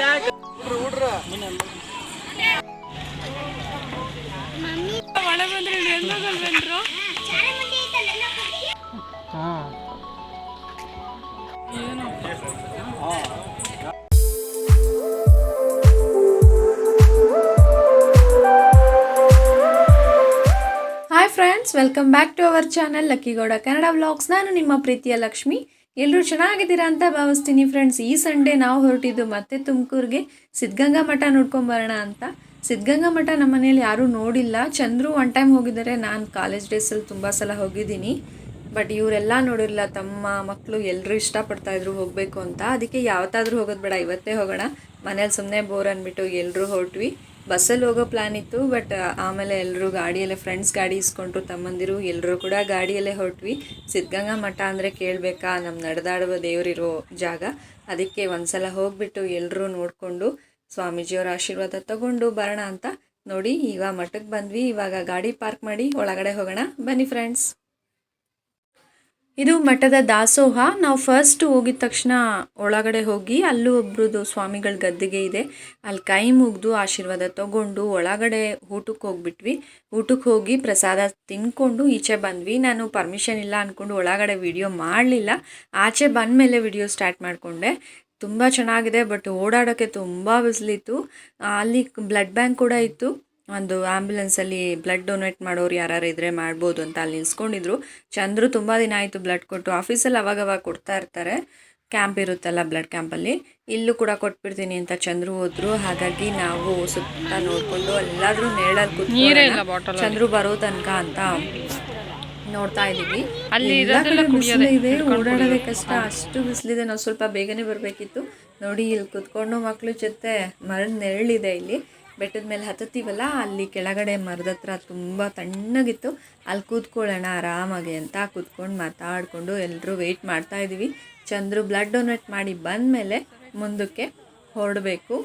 Hi friends, welcome back to our channel Lucky Gowda Kannada vlogs. ನಾನು ನಿಮ್ಮ ಪ್ರೀತಿಯ ಲಕ್ಷ್ಮಿ. ಎಲ್ಲರೂ ಚೆನ್ನಾಗಿದ್ದೀರಾ ಅಂತ ಭಾವಿಸ್ತೀನಿ ಫ್ರೆಂಡ್ಸ್. ಈ ಸಂಡೇ ನಾವು ಹೊರಟಿದ್ದು ಮತ್ತೆ ತುಮಕೂರಿಗೆ ಸಿದ್ಧಗಂಗಾ ಮಠ ನೋಡ್ಕೊಂಬರೋಣ ಅಂತ. ಸಿದ್ಧಗಂಗಾ ಮಠ ನಮ್ಮ ಮನೇಲಿ ಯಾರೂ ನೋಡಿಲ್ಲ. ಚಂದ್ರು ಒನ್ ಟೈಮ್ ಹೋಗಿದ್ದಾರೆ, ನಾನು ಕಾಲೇಜ್ ಡೇಸಲ್ಲಿ ತುಂಬ ಸಲ ಹೋಗಿದ್ದೀನಿ. ಬಟ್ ಇವರೆಲ್ಲ ನೋಡಿರಲಿಲ್ಲ. ತಮ್ಮ ಮಕ್ಕಳು ಎಲ್ಲರೂ ಇಷ್ಟಪಡ್ತಾಯಿದ್ರು ಹೋಗಬೇಕು ಅಂತ. ಅದಕ್ಕೆ ಯಾವತ್ತಾದರೂ ಹೋಗೋದು ಬೇಡ, ಇವತ್ತೇ ಹೋಗೋಣ, ಮನೇಲಿ ಸುಮ್ಮನೆ ಬೋರ್ ಅಂದ್ಬಿಟ್ಟು ಎಲ್ಲರೂ ಹೊರಟ್ವಿ. ಬಸ್ಸಲ್ಲಿ ಹೋಗೋ ಪ್ಲ್ಯಾನ್ ಇತ್ತು, ಬಟ್ ಆಮೇಲೆ ಎಲ್ಲರೂ ಗಾಡಿಯಲ್ಲೇ, ಫ್ರೆಂಡ್ಸ್ ಗಾಡಿ ಇಸ್ಕೊಂಡ್ರು, ತಮ್ಮಂದಿರು ಎಲ್ಲರೂ ಕೂಡ ಗಾಡಿಯಲ್ಲೇ ಹೊರಟ್ವಿ. ಸಿದ್ಧಗಂಗಾ ಮಠ ಅಂದರೆ ಕೇಳಬೇಕಾ, ನಮ್ಮ ನಡೆದಾಡುವ ದೇವರಿರೋ ಜಾಗ. ಅದಕ್ಕೆ ಒಂದು ಸಲ ಹೋಗಿಬಿಟ್ಟು ಎಲ್ಲರೂ ನೋಡಿಕೊಂಡು ಸ್ವಾಮೀಜಿಯವರ ಆಶೀರ್ವಾದ ತಗೊಂಡು ಬರೋಣ ಅಂತ ನೋಡಿ ಈಗ ಮಠಕ್ಕೆ ಬಂದ್ವಿ. ಇವಾಗ ಗಾಡಿ ಪಾರ್ಕ್ ಮಾಡಿ ಒಳಗಡೆ ಹೋಗೋಣ, ಬನ್ನಿ ಫ್ರೆಂಡ್ಸ್. ಇದು ಮಠದ ದಾಸೋಹ. ನಾವು ಫಸ್ಟ್ ಹೋಗಿದ ತಕ್ಷಣ ಒಳಗಡೆ ಹೋಗಿ ಅಲ್ಲೂ ಒಬ್ರದ್ದು ಸ್ವಾಮಿಗಳ ಗದ್ದಿಗೆ ಇದೆ, ಅಲ್ಲಿ ಕೈ ಮುಗಿದು ಆಶೀರ್ವಾದ ತಗೊಂಡು ಒಳಗಡೆ ಊಟಕ್ಕೆ ಹೋಗ್ಬಿಟ್ವಿ. ಊಟಕ್ಕೆ ಹೋಗಿ ಪ್ರಸಾದ ತಿನ್ಕೊಂಡು ಈಚೆ ಬಂದ್ವಿ. ನಾನು ಪರ್ಮಿಷನ್ ಇಲ್ಲ ಅಂದ್ಕೊಂಡು ಒಳಗಡೆ ವಿಡಿಯೋ ಮಾಡಲಿಲ್ಲ. ಆಚೆ ಬಂದ ಮೇಲೆ ವಿಡಿಯೋ ಸ್ಟಾರ್ಟ್ ಮಾಡಿಕೊಂಡೆ. ತುಂಬ ಚೆನ್ನಾಗಿದೆ, ಬಟ್ ಓಡಾಡೋಕ್ಕೆ ತುಂಬ ಬಿಸಿಲಿತ್ತು. ಅಲ್ಲಿ ಬ್ಲಡ್ ಬ್ಯಾಂಕ್ ಕೂಡ ಇತ್ತು. ಒಂದು ಆ್ಯಂಬುಲೆನ್ಸಲ್ಲಿ ಬ್ಲಡ್ ಡೊನೇಟ್ ಮಾಡೋರು ಯಾರು ಇದ್ದರೆ ಮಾಡ್ಬೋದು ಅಂತ ಅಲ್ಲಿ ನಿಲ್ಸ್ಕೊಂಡಿದ್ರು. ಚಂದ್ರು ತುಂಬ ದಿನ ಆಯಿತು ಬ್ಲಡ್ ಕೊಟ್ಟು. ಆಫೀಸಲ್ಲಿ ಅವಾಗವಾಗ ಕೊಡ್ತಾ ಇರ್ತಾರೆ, ಕ್ಯಾಂಪ್ ಇರುತ್ತಲ್ಲ ಬ್ಲಡ್ ಕ್ಯಾಂಪಲ್ಲಿ, ಇಲ್ಲೂ ಕೂಡ ಕೊಟ್ಬಿಡ್ತೀನಿ ಅಂತ ಚಂದ್ರು ಹೋದ್ರು. ಹಾಗಾಗಿ ನಾವು ಸುತ್ತ ನೋಡಿಕೊಂಡು ಎಲ್ಲಾದರೂ ನೆರಳಲ್ಲಿ ಕೂತ್ಕೊಳ್ಳೋಣ, ಚಂದ್ರು ಬರೋ ತನಕ ಅಂತ ನೋಡ್ತಾ ಇದ್ದೀವಿ. ಅಲ್ಲಿ ಬಿಸಿಲಿದೆ, ಓಡಾಡೋದೇ ಕಷ್ಟ, ಅಷ್ಟು ಬಿಸಿಲಿದೆ. ನಾವು ಸ್ವಲ್ಪ ಬೇಗನೆ ಬರಬೇಕಿತ್ತು. ನೋಡಿ ಇಲ್ಲಿ ಕೂತ್ಕೊಂಡು ಮಕ್ಕಳು ಜೊತೆ ಮರದ ನೆರಳಿದೆ, ಇಲ್ಲಿ ಬೆಟ್ಟದ ಮೇಲೆ ಹತ್ತುತ್ತೀವಲ್ಲ, ಅಲ್ಲಿ ಕೆಳಗಡೆ ಮರದ ಹತ್ರ ತುಂಬ ತಣ್ಣಗಿತ್ತು. ಅಲ್ಲಿ ಕೂತ್ಕೊಳ್ಳೋಣ ಆರಾಮಾಗಿ ಅಂತ ಕೂತ್ಕೊಂಡು ಮಾತಾಡಿಕೊಂಡು ಎಲ್ಲರೂ ವೆಯ್ಟ್ ಮಾಡ್ತಾ ಇದ್ದೀವಿ. ಚಂದ್ರು ಬ್ಲಡ್ ಡೊನೇಟ್ ಮಾಡಿ ಬಂದಮೇಲೆ ಮುಂದಕ್ಕೆ ಹೊರಡಬೇಕು.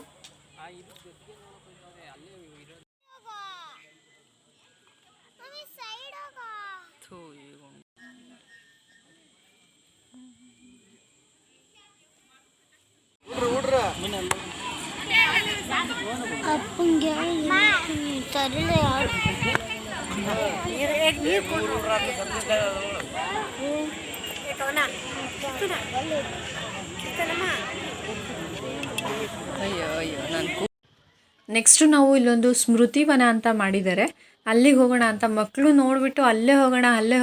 ಅಪ್ಪಂಗೆ ತರಲೆ ನೆಕ್ಸ್ಟು ನಾವು ಇಲ್ಲೊಂದು ಸ್ಮೃತಿವನ ಅಂತ ಮಾಡಿದ್ದಾರೆ, ಅಲ್ಲಿಗೆ ಹೋಗೋಣ ಅಂತ. ಮಕ್ಕಳು ನೋಡಿಬಿಟ್ಟು ಅಲ್ಲೇ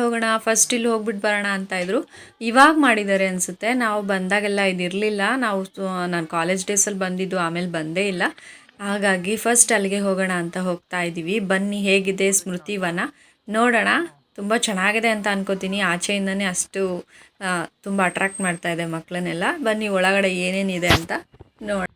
ಹೋಗೋಣ ಫಸ್ಟ್ ಇಲ್ಲಿ ಹೋಗ್ಬಿಟ್ಟು ಬರೋಣ ಅಂತ ಇದ್ರು. ಇವಾಗ ಮಾಡಿದ್ದಾರೆ ಅನಿಸುತ್ತೆ, ನಾವು ಬಂದಾಗೆಲ್ಲ ಇದಿರಲಿಲ್ಲ. ನಾನು ಕಾಲೇಜ್ ಡೇಸಲ್ಲಿ ಬಂದಿದ್ದು, ಆಮೇಲೆ ಬಂದೇ ಇಲ್ಲ. ಹಾಗಾಗಿ ಫಸ್ಟ್ ಅಲ್ಲಿಗೆ ಹೋಗೋಣ ಅಂತ ಹೋಗ್ತಾ ಇದ್ದೀವಿ. ಬನ್ನಿ, ಹೇಗಿದೆ ಸ್ಮೃತಿವನ ನೋಡೋಣ. ತುಂಬ ಚೆನ್ನಾಗಿದೆ ಅಂತ ಅನ್ಕೋತೀನಿ. ಆಚೆಯಿಂದನೇ ಅಷ್ಟು ತುಂಬ ಅಟ್ರಾಕ್ಟ್ ಮಾಡ್ತಾ ಇದೆ ಮಕ್ಕಳನ್ನೆಲ್ಲ. ಬನ್ನಿ ಒಳಗಡೆ ಏನೇನಿದೆ ಅಂತ ನೋಡೋಣ.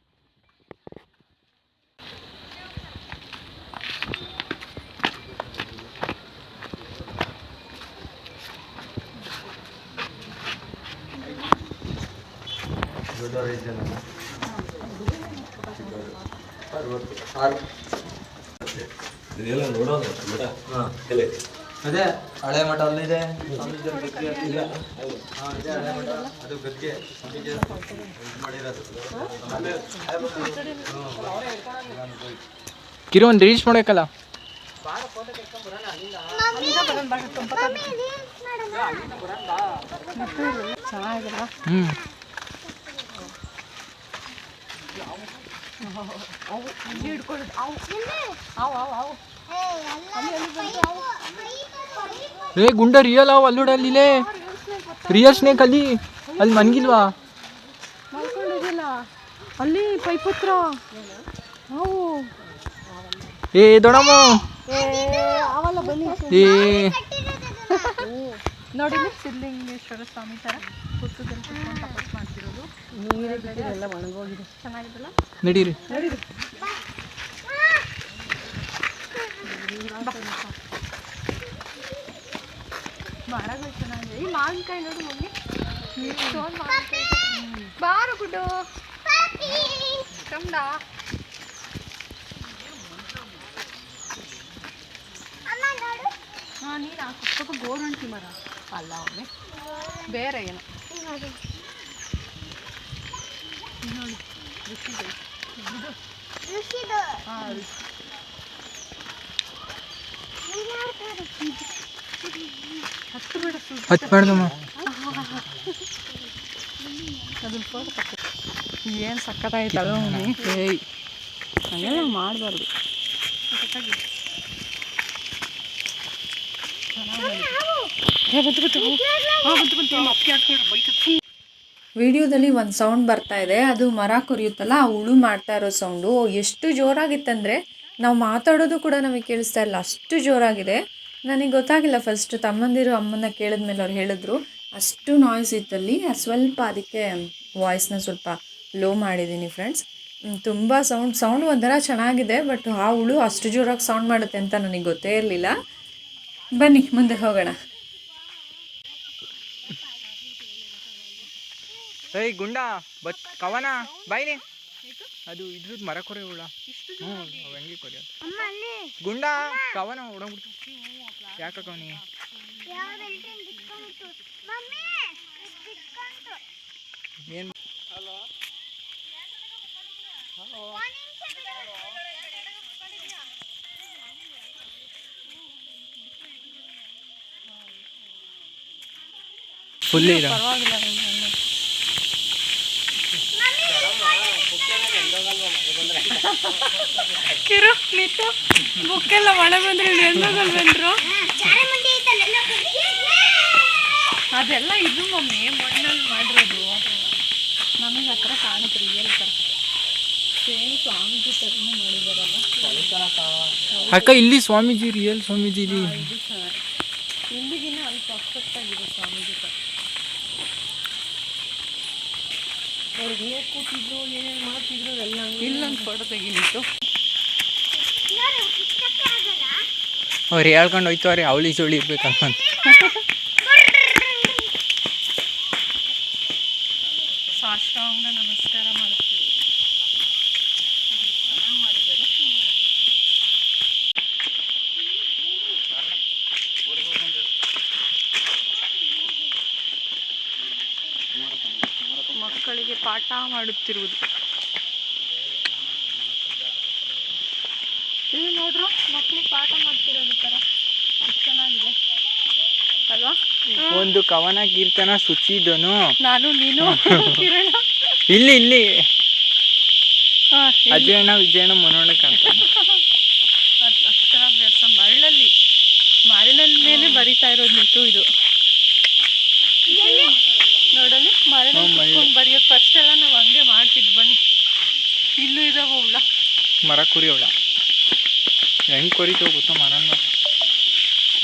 ಅದೇ ಹಳೆ ಮಠ ಅಲ್ಲಿದೆ, ಅದು ಗದ್ಗೆ ಕಿರೋನ್ ರೀಲ್ಸ್ ಮಾಡಬೇಕಲ್ಲ. ರೇ ಗುಂಡ ರಿಯಲ್ ಅವು ಅಲ್ಲೋಡಲ್ಲಿಲೇ ರಿಯಲ್ ಸ್ನೇಕ್ ಅಲ್ಲಿ ಮನ್ಗಿಲ್ವಾ ಅಲ್ಲಿ ಪೈಪುತ್ರ ಏ ದೊಡಮ್ಮ ಏ ನೋಡಿ, ಸಿದ್ಧಲಿಂಗೇಶ್ವರ ಸ್ವಾಮಿ ಥರ ಕೂತ್ಕೊಂಡು ತಪಸ್ ಮಾಡ್ತಿರೋದು. ನೀರೆಲ್ಲ ಒಣಗೋಗಿದೆ, ಚೆನ್ನಾಗಿದೆಲ್ಲ. ನಡೀರಿ ಮರಗಳು ಚೆನ್ನಾಗಿದೆ. ಈ ಮಾವಿನಕಾಯಿ ನೋಡು ಮಮ್ಮಿ, ಬಾರು ಗುಡ್ಡು ಕಮ್ದ. ಹಾಂ, ನೀರು ಹಾಕಿ ಗೋರಂಟಿ ಮರ ಅಲ್ಲ, ಒಮ್ಮೆ ಬೇರೆ ಏನು ನೋಡಿ. ಹಾಂ ಹತ್ತು ಬೇಡ ಹತ್ಬಾರ್ದಮ್ಮ. ಅದನ್ನ ಫೋಟೋ ತಕ್ಕೊ. ಏನು ಸಕ್ಕತ್ತಾಯ್ತಲ್ಲ ಮಮ್ಮಿ. ಏಯ್ ಹಂಗೆಲ್ಲ ಮಾಡಬಾರ್ದು. ವಿಡಿಯೋದಲ್ಲಿ ಒಂದು ಸೌಂಡ್ ಬರ್ತಾ ಇದೆ, ಅದು ಮರ ಕೊರಿಯುತ್ತಲ್ಲ ಆ ಹುಳು ಮಾಡ್ತಾ ಇರೋ ಸೌಂಡು. ಎಷ್ಟು ಜೋರಾಗಿತ್ತಂದರೆ ನಾವು ಮಾತಾಡೋದು ಕೂಡ ನಮಗೆ ಕೇಳಿಸ್ತಾ ಇಲ್ಲ, ಅಷ್ಟು ಜೋರಾಗಿದೆ. ನನಗೆ ಗೊತ್ತಾಗಿಲ್ಲ ಫಸ್ಟ್, ತಮ್ಮಂದಿರು ಅಮ್ಮನ ಕೇಳಿದ್ಮೇಲೆ ಅವ್ರು ಹೇಳಿದ್ರು ಅಷ್ಟು ನಾಯ್ಸ್ ಇತ್ತಲ್ಲಿ. ಸ್ವಲ್ಪ ಅದಕ್ಕೆ ವಾಯ್ಸ್ನ ಸ್ವಲ್ಪ ಲೋ ಮಾಡಿದ್ದೀನಿ ಫ್ರೆಂಡ್ಸ್. ತುಂಬ ಸೌಂಡ್ ಒಂಥರ ಚೆನ್ನಾಗಿದೆ, ಬಟ್ ಆ ಹುಳು ಅಷ್ಟು ಜೋರಾಗಿ ಸೌಂಡ್ ಮಾಡುತ್ತೆ ಅಂತ ನನಗೆ ಗೊತ್ತೇ ಇರಲಿಲ್ಲ. ಬನ್ನಿ ಮುಂದೆ ಹೋಗೋಣ. ಏಯ್ ಗುಂಡ ಕವನ ಬಾಯ್ಲಿ, ಅದು ಇದ್ರದ್ದು ಮರ ಕೊರೆ ಹುಳ. ಹ್ಞೂ ಅವು ಹೆಂಗೆ ಕೊರೆಯೋದು ಗುಂಡ ಕವನ ಹೊಡಂಬಿಡ್ತು. ಯಾಕೆ ಕವನಿ ಏನು ಫುಲ್ ಇದೆ. ಕಿರು ನಿಂತು ಬುಕ್ಕೆಲ್ಲ ಮಳೆ ಬಂದ್ರೆ ಎಂದೋಗಲ್ ಬಂದ್ರು. ಅದೆಲ್ಲ ಇದು ಮಮ್ಮಿ ಮಣ್ಣಲ್ಲಿ ಮಾಡಿರೋದು. ನಮಗೆ ಹತ್ರ ಕಾಣುತ್ತೆ ರಿಯಲ್ ಥರ. ಸೇಮ್ ಸ್ವಾಮೀಜಿ ಥರನೇ ಮಾಡಿದಾರಲ್ಲ ಅಕ್ಕ. ಇಲ್ಲಿ ಸ್ವಾಮೀಜಿ ರಿಯಲ್ ಸ್ವಾಮೀಜಿ ಇಲ್ಲಿ. ಇದು ಚೆನ್ನಾಗಿ ಇಲ್ಲಿಗಿನ್ನ ಅಲ್ಲಿ ಪರ್ಫೆಕ್ಟಾಗಿದೆ ಸ್ವಾಮೀಜಿ ಥರ. ಅವ್ರಿಗೆ ಹೇಗೆ ಕೂತಿದ್ರು ಏನೇನು ಮಾಡ್ತಿದ್ರು ಎಲ್ಲ ಇಲ್ಲೊಂದು ಫೋಟೋ ತೆಗಿಲಿತ್ತು. ಅವ್ರು ಹೇಳ್ಕೊಂಡು ಹೋಯ್ತವ್ರೆ ಅವಳಿ ಸುಳಿ ಇರ್ಬೇಕಲ್ಲ ಅಂತ. ಸಾಷ್ಟಾಂಗ ನಮಸ್ಕಾರ ಮಾಡ್ತೀವಿ. ಮಾಡಿದ್ದಾರೆ. ಮಕ್ಕಳಿಗೆ ಪಾಠ ಮಾಡುತ್ತಿರುವುದು. ಇದು ನೋಡ್ರು ಮಕ್ಕಳಿಗೆ ಪಾಠ ಮಾಡ್ತಿರೋದು ಥರ ಎಷ್ಟು ಚೆನ್ನಾಗಿದೆ ಅಲ್ವಾ. ಒಂದು ಕವನ ಕೀರ್ತನ ಸುಚಿದನು ನಾನು ನೀನು ಕಿರಣ ಇಲ್ಲಿ ಅಜಯಣ್ಣ ವಿಜಯಣ್ಣ ಮನೋಣಕ್ಕೆ ಅಂತ. ಅಕ್ಷರಾಭ್ಯಾಸ ಮರಳಲ್ಲಿ ಮೇಲೆ ಬರಿತಾ ಇರೋದು ನಿಂತು. ಇದು ನೋಡಲಿ ಮರಳಿ ಬರೆಯೋದು ಫಸ್ಟ್ ಎಲ್ಲ ನಾವು ಹಂಗೆ ಮಾಡ್ತಿದ್ವಿ. ಬನ್ನಿ ಇಲ್ಲೂ ಇದಾವ ಹುಳ, ಮರ ಕುರಿ ಹುಳ ಹೆಂಗೆ ಕೊರಿತೇವೆ ಗೊತ್ತಾ ಮರನ.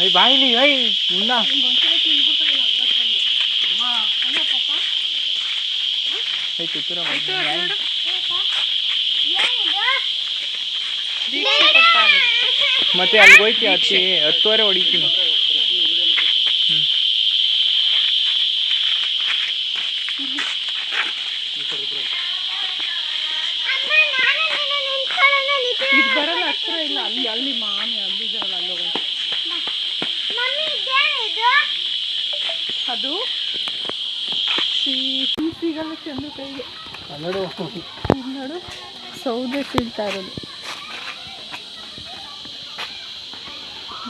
ಐ ಬಾಯಿಲಿ ಐ ಹುಳ ಐ ತುತ್ತೂರ ದೀಕ್ಷೆ ಕೊಡ್ತಾ ಇರೋದು. ಮತ್ತೆ ಅಲ್ಲಿ ಹೋಯ್ತಿ 10:10 ಹೊಡಿತೀನಿ. ಇದು ಬರಲ್ಲ, ಹತ್ರ ಇಲ್ಲ. ಅಲ್ಲಿ ಮಾಮಿ ಅಲ್ಲಿದ್ದಾರಲ್ಲ ಅಲ್ಲಿ ಹೋಗೋಣ. ಅದು ಸಿಗಲ್ಲ ಚಂದ್ರ ಕೈಗೆ. ನೋಡು ಸೌದೆ ಸೀಳ್ತಾ ಇರೋದು.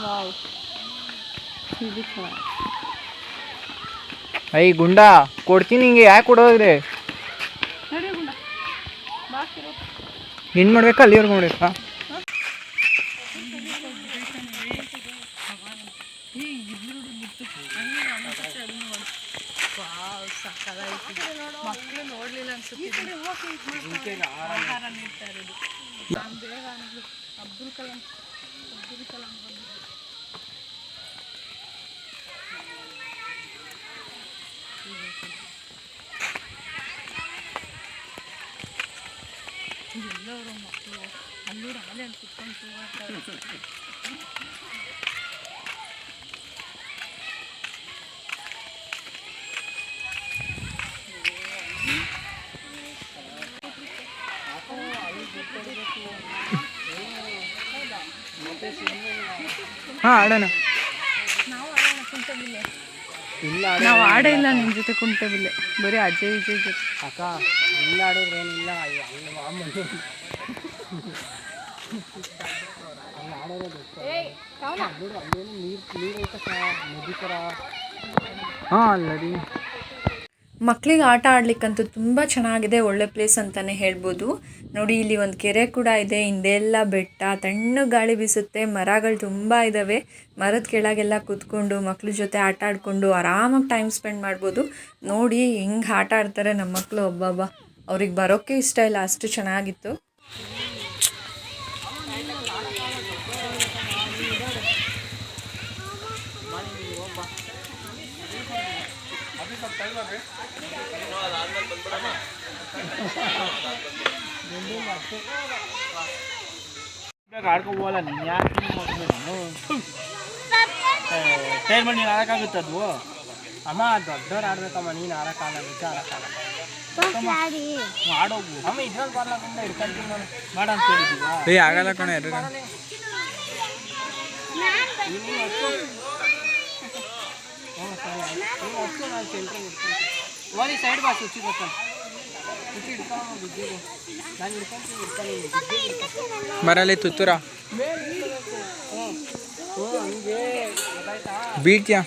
ವಾವ್ ಇದು ಚೆನ್ನಾಗಿ. ಐ ಗುಂಡ ಕೊಡ್ತೀನಿ ಹಿಂಗೆ. ಯಾಕೆ ಕೊಡೋದ್ರೆ ನಡಿ ಗುಂಡ ಬಾಕಿರೋ ಏನು ಮಾಡ್ಬೇಕಾ ಅಲ್ಲಿವರೆಗೂ ಮಾಡ್ಬೇಕಾ. ಮಕ್ಕಳು ನೋಡ್ಲಿಲ್ಲ ಅನ್ಸುತ್ತೆ. ಆಹಾರ ನೀಡ್ತಾ ಇರೋದು. ಬೇಗ ಅಬ್ದುಲ್ ಕಲಾಂ ಬಂದಿದ್ದು. ಎಲ್ಲವರು ಮಕ್ಕಳು ಅಲ್ಲೂರು ಆಲೆ ಅಂತ ಕುತ್ಕೊಂಡು ಹಾಂ ಆಡೋಣ. ನಾವು ಆಡೋಣ ಕುಂಟಬಿಲ್ಲೆ. ಇಲ್ಲ ನಾವು ಆಡೇ ಇಲ್ಲ ನಿಮ್ಮ ಜೊತೆ ಕುಂಟಬಿಲ್ಲೆ. ಬರೀ ಅಜಯ್ ವಿಜಯ್ ಜೊತೆ. ಅಕ್ಕ ಇಲ್ಲ ಆಡೋದ್ರೆ ಏನಿಲ್ಲ ಅಲ್ಲಿ ಮಾಮೂಲಿ ಅಲ್ಲಿ ಆಡೋದು ಅಲ್ಲೇನು ನೀರು ಐತಕ್ಕ ನದಿ ಥರ. ಹಾಂ ಅಲ್ಲರಿ. ಮಕ್ಕಳಿಗೆ ಆಟ ಆಡ್ಲಿಕ್ಕಂತೂ ತುಂಬ ಚೆನ್ನಾಗಿದೆ, ಒಳ್ಳೆ ಪ್ಲೇಸ್ ಅಂತಲೇ ಹೇಳ್ಬೋದು. ನೋಡಿ ಇಲ್ಲಿ ಒಂದು ಕೆರೆ ಕೂಡ ಇದೆ, ಹಿಂದೆಲ್ಲ ಬೆಟ್ಟ, ತಣ್ಣಗೆ ಗಾಳಿ ಬೀಸುತ್ತೆ, ಮರಗಳು ತುಂಬ ಇದ್ದಾವೆ. ಮರದ ಕೆಳಗೆಲ್ಲ ಕೂತ್ಕೊಂಡು ಮಕ್ಳ ಜೊತೆ ಆಟ ಆಡಿಕೊಂಡು ಆರಾಮಾಗಿ ಟೈಮ್ ಸ್ಪೆಂಡ್ ಮಾಡ್ಬೋದು. ನೋಡಿ ಹೆಂಗೆ ಆಟ ಆಡ್ತಾರೆ ನಮ್ಮ ಮಕ್ಕಳು, ಒಬ್ಬೊಬ್ಬ ಅವ್ರಿಗೆ ಬರೋಕ್ಕೆ ಇಷ್ಟ ಇಲ್ಲ, ಅಷ್ಟು ಚೆನ್ನಾಗಿತ್ತು. ಆಡ್ಕೋಬೋಲ್ಲ ನೀನು ಯಾಕೆ ಟೈರ್ ಮಾಡಿ ನೀನು ಆಡೋಕ್ಕಾಗುತ್ತೆ ಅದು. ಅಮ್ಮ ದೊಡ್ಡವ್ರು ಆಡ್ಬೇಕಮ್ಮ, ನೀನು ಆಡೋಕ್ಕಾಗಲ್ಲ, ನಿಜ ಆಡೋಕ್ಕಾಗಲ್ಲ. ಆಡೋಗು ಅಮ್ಮ, ಇದ್ರಲ್ಲಿ ಬರ್ಲಾకుండా ಇಟ್ಕೊಂತೀನಿ ನಾನು ಮಾಡ ಅಂತ ಹೇಳಿದ್ದೀವ. ಆಗಲ್ಲ ಕಣ ಎಲ್ರು. ಓದಿ ಸೈಡ್ ಬಾಸ್ ಹುಚ್ಚಿ ಗೊತ್ತಾನ ಹುಚ್ಚಿ ಹಿಡ್ಕೊಂಡು ನಾನು ಹಿಡ್ಕೊಂಡು ಮರಲ್ಲಿ ತುತ್ತೂರ ಹಂಗೆ ಗೊತ್ತಾಯ್ತಾ ಬೀಟ್ಯಾ.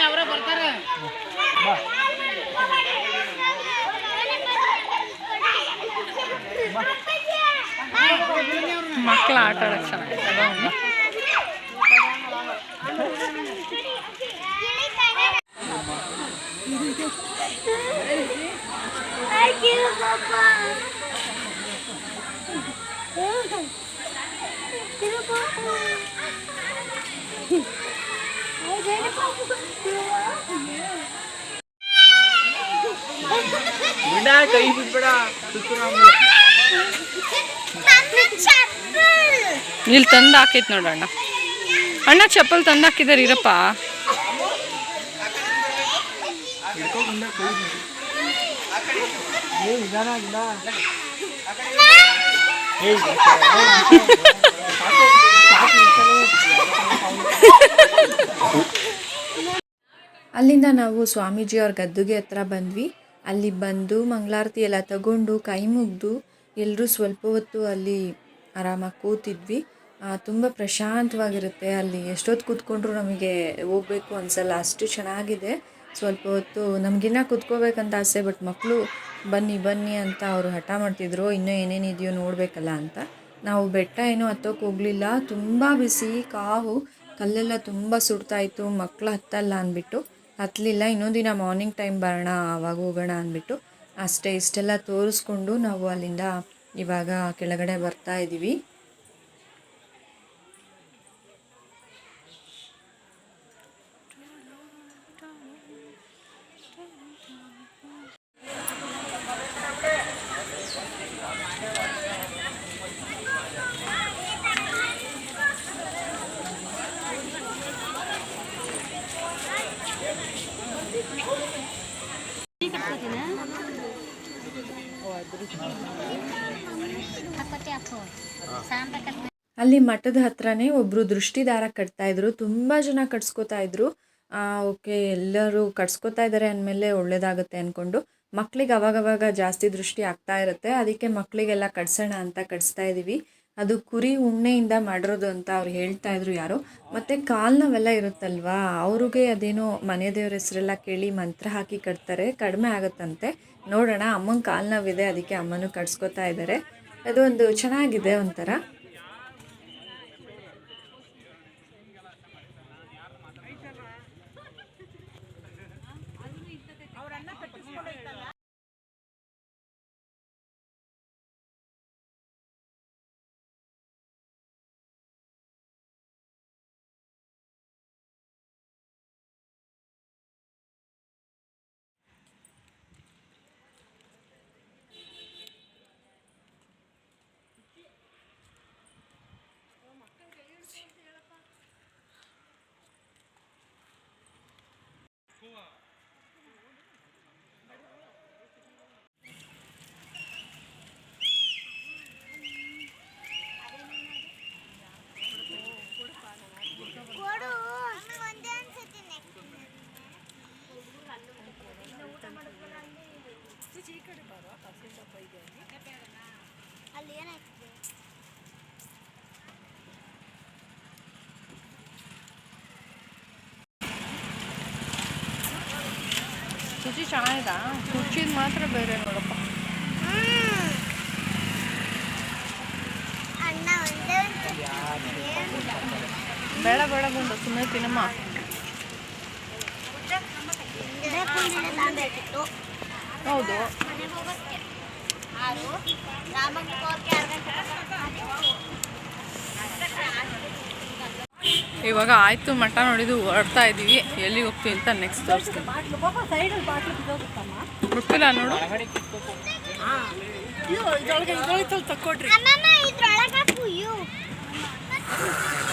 ಅವರೇ ಬರ್ತಾರೆ. ಮಕ್ಕಳು ಆಟ ಆಡೋಕ್ಕೆ ಚೆನ್ನಾಗಿದೆ. ಕೈ ಬಿಟ್ಬೇಡ. ಇಲ್ಲಿ ತಂದು ಹಾಕೈತೆ ನೋಡಣ್ಣ. ಅಣ್ಣ ಚಪ್ಪಲ್ ತಂದು ಹಾಕಿದಾರೆ ಇರಪ್ಪ. ಅಲ್ಲಿಂದ ನಾವು ಸ್ವಾಮೀಜಿ ಅವ್ರ ಗದ್ದುಗೆ ಹತ್ರ ಬಂದ್ವಿ. ಅಲ್ಲಿ ಬಂದು ಮಂಗಳಾರತಿ ಎಲ್ಲ ತಗೊಂಡು ಕೈ ಮುಗಿದು ಎಲ್ಲರೂ ಸ್ವಲ್ಪ ಹೊತ್ತು ಅಲ್ಲಿ ಆರಾಮಾಗಿ ಕೂತಿದ್ವಿ. ತುಂಬ ಪ್ರಶಾಂತವಾಗಿರುತ್ತೆ ಅಲ್ಲಿ, ಎಷ್ಟೊತ್ತು ಕೂತ್ಕೊಂಡ್ರು ನಮಗೆ ಹೋಗಬೇಕು ಅನಿಸಲ್ಲ, ಅಷ್ಟು ಚೆನ್ನಾಗಿದೆ. ಸ್ವಲ್ಪ ಹೊತ್ತು ನಮಗಿನ್ನ ಕೂತ್ಕೋಬೇಕಂತ ಆಸೆ, ಬಟ್ ಮಕ್ಕಳು ಬನ್ನಿ ಬನ್ನಿ ಅಂತ ಅವರು ಹಠ ಮಾಡ್ತಿದ್ರು, ಇನ್ನೂ ಏನೇನಿದೆಯೋ ನೋಡಬೇಕಲ್ಲ ಅಂತ. ನಾವು ಬೆಟ್ಟ ಏನೂ ಹತ್ತೋಕೆ ಹೋಗಲಿಲ್ಲ, ತುಂಬ ಬಿಸಿ, ಕಾವು, ಕಲ್ಲೆಲ್ಲ ತುಂಬ ಸುಡ್ತಾಯಿತ್ತು, ಮಕ್ಕಳು ಹತ್ತಲ್ಲ ಅಂದ್ಬಿಟ್ಟು ಹತ್ತಲಿಲ್ಲ. ಇನ್ನೊಂದು ದಿನ ಮಾರ್ನಿಂಗ್ ಟೈಮ್ ಬರೋಣ, ಆವಾಗ ಹೋಗೋಣ ಅಂದ್ಬಿಟ್ಟು ಅಷ್ಟೇ. ಇಷ್ಟೆಲ್ಲ ತೋರಿಸ್ಕೊಂಡು ನಾವು ಅಲ್ಲಿಂದ ಇವಾಗ ಕೆಳಗಡೆ ಬರ್ತಾ ಇದ್ದೀವಿ. ಅಲ್ಲಿ ಮಠದ ಹತ್ರನೇ ಒಬ್ಬರು ದೃಷ್ಟಿದಾರ ಕಟ್ತಾ ಇದ್ರು, ತುಂಬ ಜನ ಕಟ್ಸ್ಕೊತಾ ಇದ್ರು. ಓಕೆ, ಎಲ್ಲರೂ ಕಟ್ಸ್ಕೊತಾ ಇದ್ದಾರೆ ಅಂದಮೇಲೆ ಒಳ್ಳೇದಾಗುತ್ತೆ ಅಂದ್ಕೊಂಡು ಮಕ್ಕಳಿಗೆ ಅವಾಗವಾಗ ಜಾಸ್ತಿ ದೃಷ್ಟಿ ಆಗ್ತಾ ಇರುತ್ತೆ, ಅದಕ್ಕೆ ಮಕ್ಕಳಿಗೆಲ್ಲ ಕಟ್ಸೋಣ ಅಂತ ಕಟ್ಸ್ತಾ ಇದ್ದೀವಿ. ಅದು ಕುರಿ ಉಣ್ಣೆಯಿಂದ ಮಾಡಿರೋದು ಅಂತ ಅವ್ರು ಹೇಳ್ತಾ ಇದ್ರು ಯಾರೋ. ಮತ್ತು ಕಾಲು ನೋವೆಲ್ಲ ಇರುತ್ತಲ್ವಾ, ಅವ್ರಿಗೆ ಅದೇನೋ ಮನೆ ದೇವ್ರ ಹೆಸರೆಲ್ಲ ಕೇಳಿ ಮಂತ್ರ ಹಾಕಿ ಕಟ್ತಾರೆ, ಕಡಿಮೆ ಆಗುತ್ತಂತೆ. ನೋಡೋಣ, ಅಮ್ಮಂಗೆ ಕಾಲು ನೋವಿದೆ, ಅದಕ್ಕೆ ಅಮ್ಮನೂ ಕಟ್ಸ್ಕೊತಾ ಇದ್ದಾರೆ. ಅದು ಒಂದು ಚೆನ್ನಾಗಿದೆ ಒಂಥರ. ರುಚಿ ಚೆನ್ನಾಗಿದಾ? ರುಚಿದು ಮಾತ್ರ ಬೇರೆ ನೋಡಪ್ಪ. ಅಣ್ಣ ಒಂದೇ ಬೇಡ ಬೇಡ ಗುಂಡು, ಸುಮ್ಮನೆ ತಿನ್ನಮ್ಮ. ಹೌದು, ಇವಾಗ ಆಯಿತು ಮಟ ನೋಡಿದ್ದು ಹೊರಡ್ತಾ ಇದ್ದೀವಿ. ಎಲ್ಲಿಗೆ ಹೋಗ್ತೀವಿ ಅಂತ ನೆಕ್ಸ್ಟ್ ತೋರಿಸ್ತೀನಿ. ಗೊತ್ತಿಲ್ಲ ನೋಡು. ತಕ್ಕೊಟ್ರಿ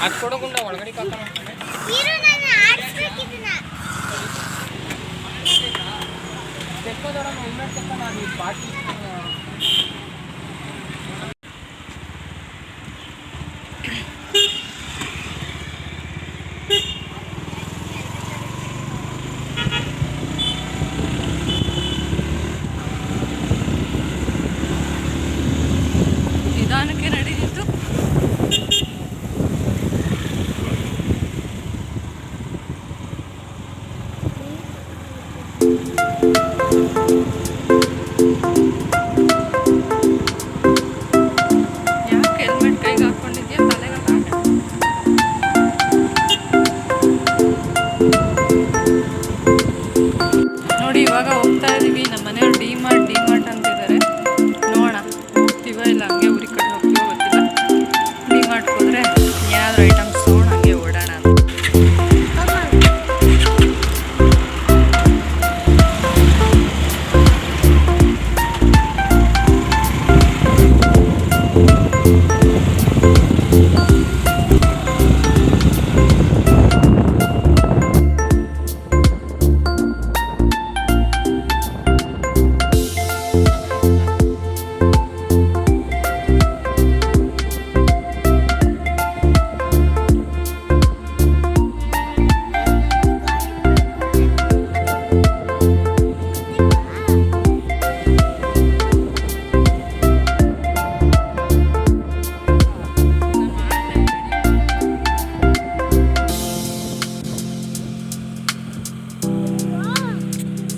ಅದು ಕೊಡೋಗುಂಡ ಒಳಗಡೆ ತೆಕ್ಕೋದೊಡನೆ ಒಮ್ಮೆ ತೆಕ್ಕ ನಾನು ಈ ಬಾಟ್ಲಿ ನಿಧಾನಕ್ಕೆ ನಡೀತಿತ್ತು. ಯಾಕೆ ಹೆಲ್ಮೆಟ್ ಕೈಗೆ ಹಾಕ್ಕೊಂಡಿದ್ಯಾ? ತಲೆಗೆ ಹಾಕ. ನೋಡಿ ಇವಾಗ ಹೋಗ್ತಾ ಇದೀವಿ. ನಮ್ಮ ಮನೆಯವ್ರು ಡಿಮಾರ್ಟ್ ಅಂತಿದ್ದಾರೆ. ನೋಡೋಣ ಹೋಗ್ತೀವ ಇಲ್ಲ ಹಂಗೆ ಊರಿಗೆ ಕಡೆ ಹೋಗ್ತೀವೋ ಗೊತ್ತಿಲ್ಲ. ಡಿಮಾರ್ಟ್ಗೆ ಹೋದ್ರೆ ಏನಾದರೂ ಐಟಮ್ಸ್ ತೊಗೊಂಡು ಹಂಗೆ ಓಡೋಣ ಅಂತ.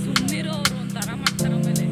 ಸುಮ್ಮನಿರೋ ಅವರು ಒಂಥರ ಮಾಡ್ತಾರೆ. ಆಮೇಲೆ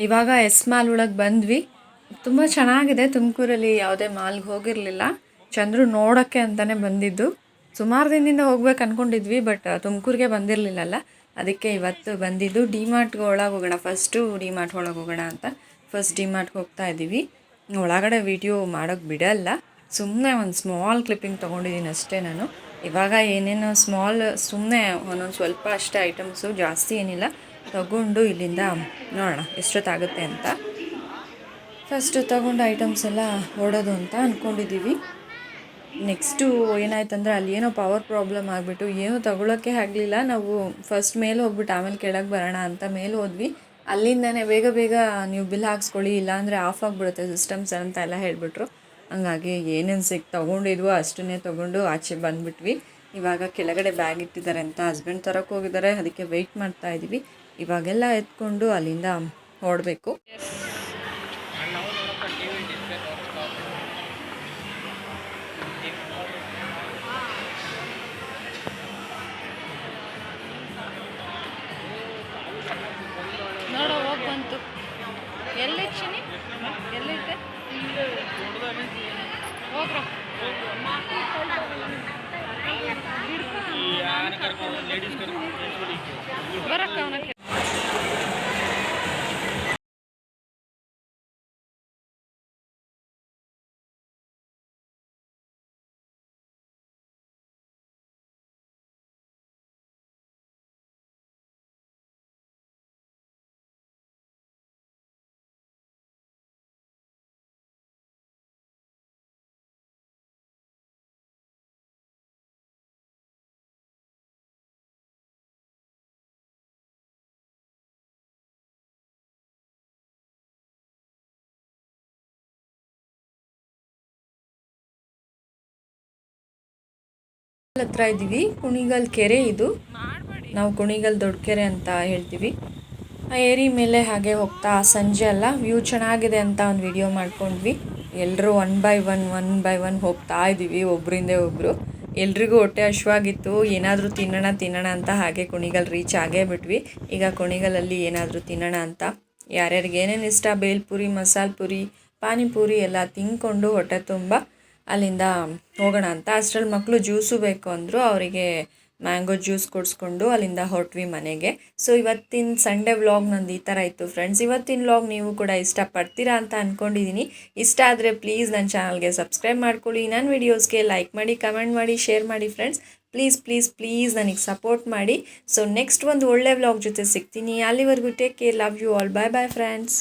ಇವಾಗ ಎಸ್ ಮಾಲ್ ಒಳಗೆ ಬಂದ್ವಿ. ತುಂಬ ಚೆನ್ನಾಗಿದೆ. ತುಮಕೂರಲ್ಲಿ ಯಾವುದೇ ಮಾಲ್ಗೆ ಹೋಗಿರಲಿಲ್ಲ. ಚಂದ್ರು ನೋಡೋಕ್ಕೆ ಅಂತಲೇ ಬಂದಿದ್ದು. ಸುಮಾರು ದಿನದಿಂದ ಹೋಗ್ಬೇಕು ಅಂದ್ಕೊಂಡಿದ್ವಿ, ಬಟ್ ತುಮಕೂರಿಗೆ ಬಂದಿರಲಿಲ್ಲಲ್ಲ, ಅದಕ್ಕೆ ಇವತ್ತು ಬಂದಿದ್ದು. ಡಿಮಾರ್ಟ್ಗೆ ಒಳಗೆ ಹೋಗೋಣ, ಫಸ್ಟು ಡಿಮಾರ್ಟ್ ಒಳಗೆ ಹೋಗೋಣ ಅಂತ ಫಸ್ಟ್ ಡಿಮಾರ್ಟ್ಗೆ ಹೋಗ್ತಾ ಇದ್ದೀವಿ. ಒಳಗಡೆ ವಿಡಿಯೋ ಮಾಡೋಕ್ಕೆ ಬಿಡಲ್ಲ, ಸುಮ್ಮನೆ ಒಂದು ಸ್ಮಾಲ್ ಕ್ಲಿಪ್ಪಿಂಗ್ ತೊಗೊಂಡಿದ್ದೀನಿ ಅಷ್ಟೇ ನಾನು. ಇವಾಗ ಏನೇನೋ ಸ್ಮಾಲ್ ಸುಮ್ಮನೆ ಒಂದೊಂದು ಸ್ವಲ್ಪ ಅಷ್ಟೇ ಐಟಮ್ಸು, ಜಾಸ್ತಿ ಏನಿಲ್ಲ, ತಗೊಂಡು ಇಲ್ಲಿಂದ ನೋಡೋಣ ಎಷ್ಟೊತ್ತಾಗುತ್ತೆ ಅಂತ. ಫಸ್ಟು ತೊಗೊಂಡು ಐಟಮ್ಸ್ ಎಲ್ಲ ಓಡೋದು ಅಂತ ಅಂದ್ಕೊಂಡಿದ್ದೀವಿ. ನೆಕ್ಸ್ಟು ಏನಾಯ್ತಂದರೆ ಅಲ್ಲಿ ಏನೋ ಪವರ್ ಪ್ರಾಬ್ಲಮ್ ಆಗಿಬಿಟ್ಟು ಏನೂ ತೊಗೊಳಕ್ಕೆ ಆಗಲಿಲ್ಲ. ನಾವು ಫಸ್ಟ್ ಮೇಲೆ ಹೋಗ್ಬಿಟ್ಟು ಆಮೇಲೆ ಕೆಳಗೆ ಬರೋಣ ಅಂತ ಮೇಲೆ ಹೋದ್ವಿ. ಅಲ್ಲಿಂದನೇ ಬೇಗ ಬೇಗ ನೀವು ಬಿಲ್ ಹಾಕ್ಸ್ಕೊಳ್ಳಿ, ಇಲ್ಲಾಂದರೆ ಆಫ್ ಆಗಿಬಿಡುತ್ತೆ ಸಿಸ್ಟಮ್ಸ್ ಅಂತ ಎಲ್ಲ ಹೇಳಿಬಿಟ್ರು. ಹಂಗಾಗಿ ಏನೇನು ತೊಗೊಂಡಿದ್ವೋ ಅಷ್ಟನ್ನೇ ತೊಗೊಂಡು ಆಚೆ ಬಂದುಬಿಟ್ವಿ. ಇವಾಗ ಕೆಳಗಡೆ ಬ್ಯಾಗ್ ಇಟ್ಟಿದ್ದಾರೆ ಅಂತ ಹಸ್ಬೆಂಡ್ ತರಕ್ಕೆ ಹೋಗಿದ್ದಾರೆ, ಅದಕ್ಕೆ ವೆಯ್ಟ್ ಮಾಡ್ತಾ ಇದ್ದೀವಿ. ಇವಾಗೆಲ್ಲ ಎತ್ಕೊಂಡು ಅಲ್ಲಿಂದ ಹೊರಡಬೇಕು. ನೋಡೋ ಹೋಗಿ ಬಂತು. ಎಲ್ಲಿಕ್ಷಣಿ ಎಲ್ಲಿದ್ದೆ ಹೋಗ್ರ ಬರಕ್ಕ ಅವನಕ್ಕೆ. ಹತ್ರ ಇದ್ದೀವಿ. ಕುಣಿಗಲ್ ಕೆರೆ ಇದು, ನಾವು ಕುಣಿಗಲ್ ದೊಡ್ಡ ಕೆರೆ ಅಂತ ಹೇಳ್ತೀವಿ. ಆ ಏರಿ ಮೇಲೆ ಹಾಗೆ ಹೋಗ್ತಾ ಸಂಜೆ ಅಲ್ಲ ವ್ಯೂ ಚೆನ್ನಾಗಿದೆ ಅಂತ ಒಂದು ವಿಡಿಯೋ ಮಾಡ್ಕೊಂಡ್ವಿ. ಎಲ್ಲರೂ ಒನ್ ಬೈ ಒನ್ ಹೋಗ್ತಾ ಇದ್ದೀವಿ, ಒಬ್ಬರಿಂದ ಒಬ್ಬರು. ಎಲ್ರಿಗೂ ಹೊಟ್ಟೆ ಹಶ್ವಾಗಿತ್ತು, ಏನಾದರೂ ತಿನ್ನೋಣ ಅಂತ ಹಾಗೆ ಕುಣಿಗಲ್ ರೀಚ್ ಆಗೇ ಬಿಟ್ವಿ. ಈಗ ಕುಣಿಗಲಲ್ಲಿ ಏನಾದರೂ ತಿನ್ನೋಣ ಅಂತ ಯಾರ್ಯಾರಿಗೆ ಏನೇನು ಇಷ್ಟ, ಬೇಲ್ಪುರಿ, ಮಸಾಲೆ ಪುರಿ, ಪಾನಿಪುರಿ ಎಲ್ಲ ತಿಂದ್ಕೊಂಡು ಹೊಟ್ಟೆ ತುಂಬ ಅಲ್ಲಿಂದ ಹೋಗೋಣ ಅಂತ. ಅಷ್ಟರಲ್ಲಿ ಮಕ್ಕಳು ಜ್ಯೂಸು ಬೇಕು ಅಂದರು, ಅವರಿಗೆ ಮ್ಯಾಂಗೋ ಜ್ಯೂಸ್ ಕೊಡಿಸ್ಕೊಂಡು ಅಲ್ಲಿಂದ ಹೊರಟ್ವಿ ಮನೆಗೆ. ಸೊ ಇವತ್ತಿನ ಸಂಡೇ ವ್ಲಾಗ್ ನಂದು ಈ ಥರ ಇತ್ತು ಫ್ರೆಂಡ್ಸ್. ಇವತ್ತಿನ ವ್ಲಾಗ್ ನೀವು ಕೂಡ ಇಷ್ಟಪಡ್ತೀರಾ ಅಂತ ಅಂದ್ಕೊಂಡಿದ್ದೀನಿ. ಇಷ್ಟ ಆದರೆ ಪ್ಲೀಸ್ ನನ್ನ ಚಾನಲ್ಗೆ ಸಬ್ಸ್ಕ್ರೈಬ್ ಮಾಡ್ಕೊಳ್ಳಿ, ನನ್ನ ವೀಡಿಯೋಸ್ಗೆ ಲೈಕ್ ಮಾಡಿ, ಕಮೆಂಟ್ ಮಾಡಿ, ಶೇರ್ ಮಾಡಿ ಫ್ರೆಂಡ್ಸ್. ಪ್ಲೀಸ್ ನನಗೆ ಸಪೋರ್ಟ್ ಮಾಡಿ. ಸೊ ನೆಕ್ಸ್ಟ್ ಒಂದು ಒಳ್ಳೆ ವ್ಲಾಗ್ ಜೊತೆ ಸಿಗ್ತೀನಿ. ಅಲ್ಲಿವರೆಗೂ take care, love you all, bye friends.